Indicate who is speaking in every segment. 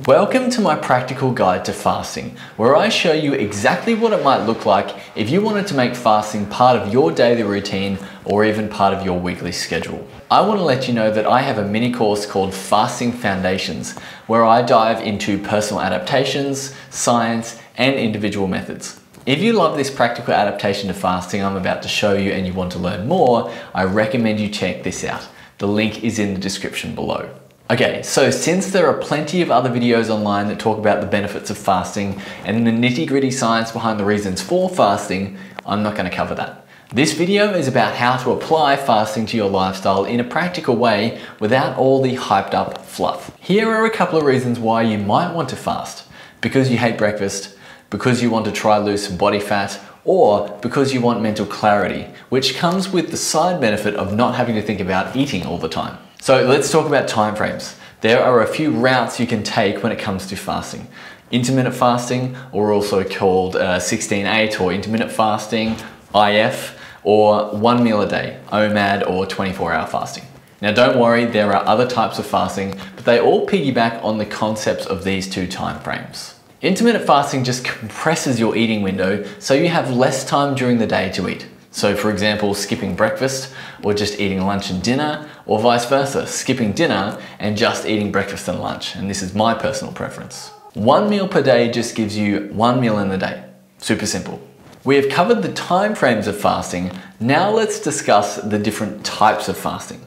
Speaker 1: Welcome to my practical guide to fasting, where I show you exactly what it might look like if you wanted to make fasting part of your daily routine or even part of your weekly schedule. I want to let you know that I have a mini course called Fasting Foundations, where I dive into personal adaptations, science, and individual methods. If you love this practical adaptation to fasting I'm about to show you and you want to learn more, I recommend you check this out. The link is in the description below. Okay, so since there are plenty of other videos online that talk about the benefits of fasting and the nitty-gritty science behind the reasons for fasting, I'm not going to cover that. This video is about how to apply fasting to your lifestyle in a practical way without all the hyped up fluff. Here are a couple of reasons why you might want to fast. Because you hate breakfast, because you want to try lose some body fat, or because you want mental clarity, which comes with the side benefit of not having to think about eating all the time. So let's talk about timeframes. There are a few routes you can take when it comes to fasting. Intermittent fasting, or also called 16-8 or intermittent fasting, IF, or 1 meal a day, OMAD, or 24-hour fasting. Now don't worry, there are other types of fasting, but they all piggyback on the concepts of these two timeframes. Intermittent fasting just compresses your eating window so you have less time during the day to eat. So for example, skipping breakfast or just eating lunch and dinner, or vice versa, skipping dinner and just eating breakfast and lunch. And this is my personal preference. 1 meal per day just gives you 1 meal in the day. Super simple. We have covered the time frames of fasting. Now let's discuss the different types of fasting.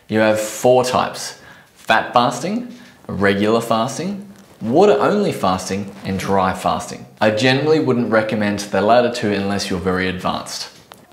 Speaker 1: You have 4 types: fat fasting, regular fasting, water-only fasting, and dry fasting. I generally wouldn't recommend the latter two unless you're very advanced.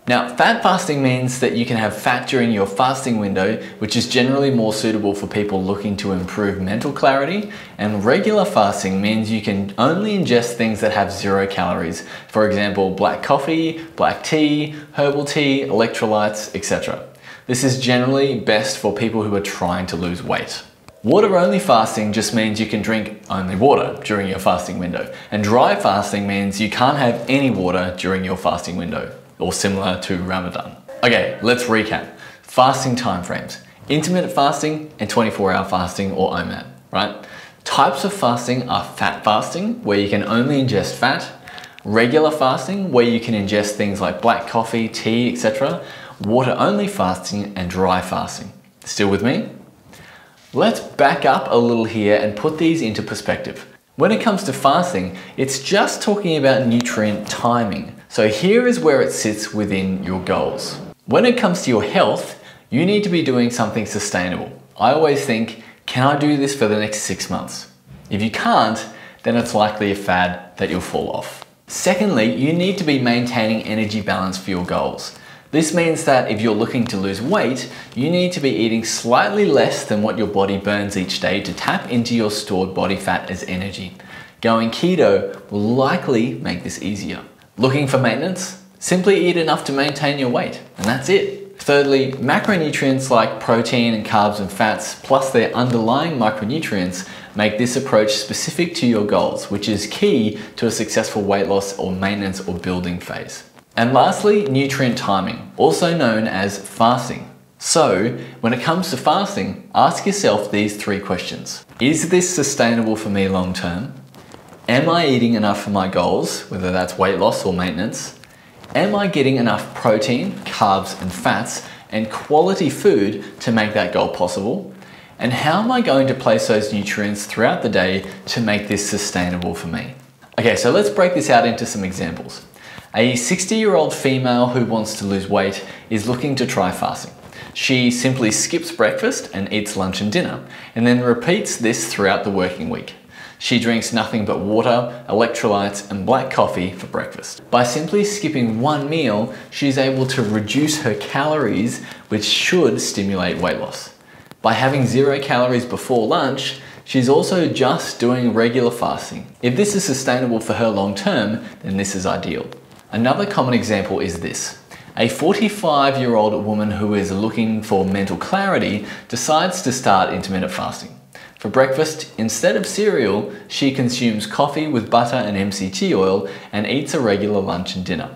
Speaker 1: Now, fat fasting means that you can have fat during your fasting window, which is generally more suitable for people looking to improve mental clarity, and regular fasting means you can only ingest things that have 0 calories. For example, black coffee, black tea, herbal tea, electrolytes, etc. This is generally best for people who are trying to lose weight. Water-only fasting just means you can drink only water during your fasting window, and dry fasting means you can't have any water during your fasting window, or similar to Ramadan. Okay, let's recap. Fasting timeframes: intermittent fasting and 24-hour fasting, or OMAD, right? Types of fasting are fat fasting, where you can only ingest fat; regular fasting, where you can ingest things like black coffee, tea, etc.; water-only fasting; and dry fasting. Still with me? Let's back up a little here and put these into perspective. When it comes to fasting, it's just talking about nutrient timing. So here is where it sits within your goals. When it comes to your health, you need to be doing something sustainable. I always think, can I do this for the next 6 months? If you can't, then it's likely a fad that you'll fall off. Secondly, you need to be maintaining energy balance for your goals. This means that if you're looking to lose weight, you need to be eating slightly less than what your body burns each day to tap into your stored body fat as energy. Going keto will likely make this easier. Looking for maintenance? Simply eat enough to maintain your weight, and that's it. Thirdly, macronutrients like protein and carbs and fats, plus their underlying micronutrients, make this approach specific to your goals, which is key to a successful weight loss or maintenance or building phase. And lastly, nutrient timing, also known as fasting. So, when it comes to fasting, ask yourself these 3 questions. Is this sustainable for me long term? Am I eating enough for my goals, whether that's weight loss or maintenance? Am I getting enough protein, carbs and fats and quality food to make that goal possible? And how am I going to place those nutrients throughout the day to make this sustainable for me? Okay, so let's break this out into some examples. A 60-year-old female who wants to lose weight is looking to try fasting. She simply skips breakfast and eats lunch and dinner, and then repeats this throughout the working week. She drinks nothing but water, electrolytes, and black coffee for breakfast. By simply skipping 1 meal, she's able to reduce her calories, which should stimulate weight loss. By having 0 calories before lunch, she's also just doing regular fasting. If this is sustainable for her long term, then this is ideal. Another common example is this. A 45-year-old woman who is looking for mental clarity decides to start intermittent fasting. For breakfast, instead of cereal, she consumes coffee with butter and MCT oil and eats a regular lunch and dinner.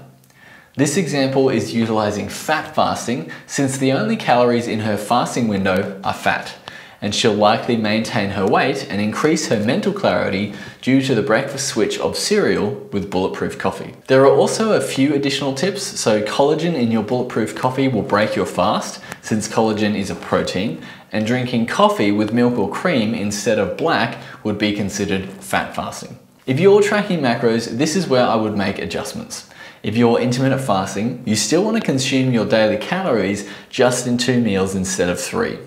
Speaker 1: This example is utilizing fat fasting since the only calories in her fasting window are fat. and she'll likely maintain her weight and increase her mental clarity due to the breakfast switch of cereal with bulletproof coffee. There are also a few additional tips. So collagen in your bulletproof coffee will break your fast, since collagen is a protein, and drinking coffee with milk or cream instead of black would be considered fat fasting. If you're tracking macros, this is where I would make adjustments. If you're intermittent fasting, you still want to consume your daily calories just in 2 meals instead of 3.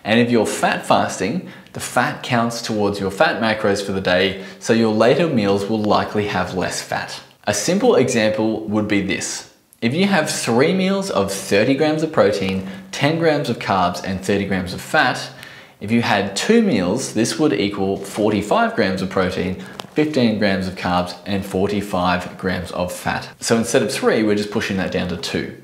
Speaker 1: And if you're fat fasting, the fat counts towards your fat macros for the day, so your later meals will likely have less fat. A simple example would be this. If you have 3 meals of 30 grams of protein, 10 grams of carbs, and 30 grams of fat, if you had 2 meals, this would equal 45 grams of protein, 15 grams of carbs, and 45 grams of fat. So instead of 3, we're just pushing that down to 2.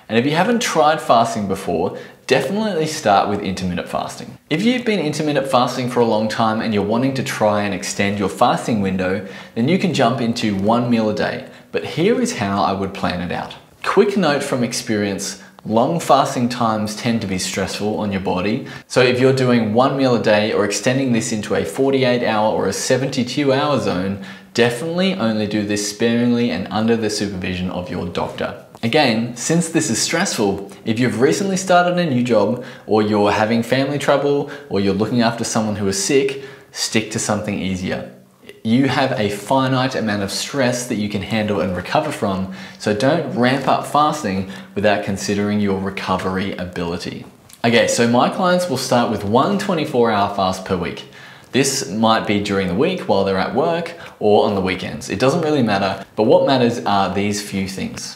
Speaker 1: And if you haven't tried fasting before, definitely start with intermittent fasting. If you've been intermittent fasting for a long time and you're wanting to try and extend your fasting window, then you can jump into 1 meal a day. But here is how I would plan it out. Quick note from experience, long fasting times tend to be stressful on your body. So if you're doing 1 meal a day or extending this into a 48-hour or a 72-hour zone, definitely only do this sparingly and under the supervision of your doctor. Again, since this is stressful, if you've recently started a new job, or you're having family trouble, or you're looking after someone who is sick, stick to something easier. You have a finite amount of stress that you can handle and recover from, so don't ramp up fasting without considering your recovery ability. Okay, so my clients will start with 1 24-hour fast per week. This might be during the week while they're at work or on the weekends. It doesn't really matter, but what matters are these few things.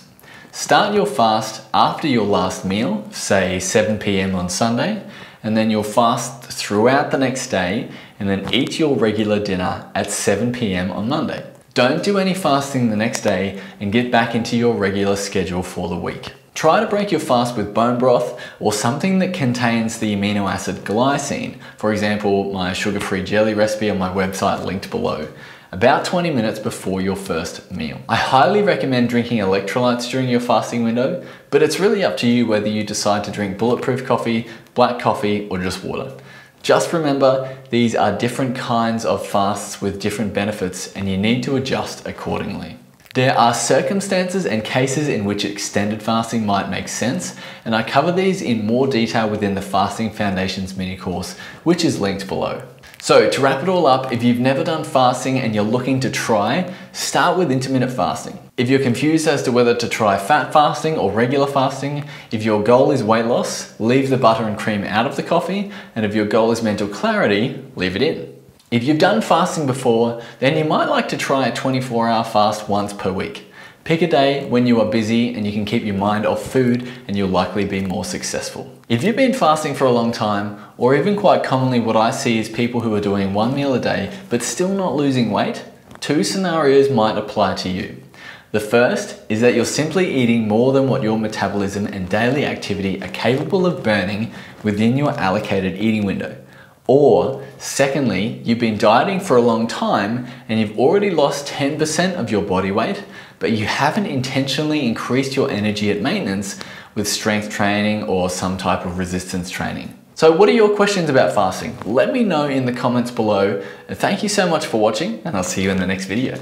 Speaker 1: Start your fast after your last meal, say 7 p.m. on Sunday, and then you'll fast throughout the next day, and then eat your regular dinner at 7 p.m. on Monday. Don't do any fasting the next day and get back into your regular schedule for the week. Try to break your fast with bone broth or something that contains the amino acid glycine. For example, my sugar-free jelly recipe on my website linked below. About 20 minutes before your first meal. I highly recommend drinking electrolytes during your fasting window, but it's really up to you whether you decide to drink bulletproof coffee, black coffee, or just water. Just remember, these are different kinds of fasts with different benefits, and you need to adjust accordingly. There are circumstances and cases in which extended fasting might make sense, and I cover these in more detail within the Fasting Foundations mini course, which is linked below. So to wrap it all up, if you've never done fasting and you're looking to try, start with intermittent fasting. If you're confused as to whether to try fat fasting or regular fasting, if your goal is weight loss, leave the butter and cream out of the coffee, and if your goal is mental clarity, leave it in. If you've done fasting before, then you might like to try a 24-hour fast once per week. Pick a day when you are busy and you can keep your mind off food, and you'll likely be more successful. If you've been fasting for a long time, or even quite commonly what I see is people who are doing 1 meal a day but still not losing weight, 2 scenarios might apply to you. The first is that you're simply eating more than what your metabolism and daily activity are capable of burning within your allocated eating window. Or, secondly, you've been dieting for a long time and you've already lost 10% of your body weight, but you haven't intentionally increased your energy at maintenance with strength training or some type of resistance training. So what are your questions about fasting? Let me know in the comments below. And thank you so much for watching, and I'll see you in the next video.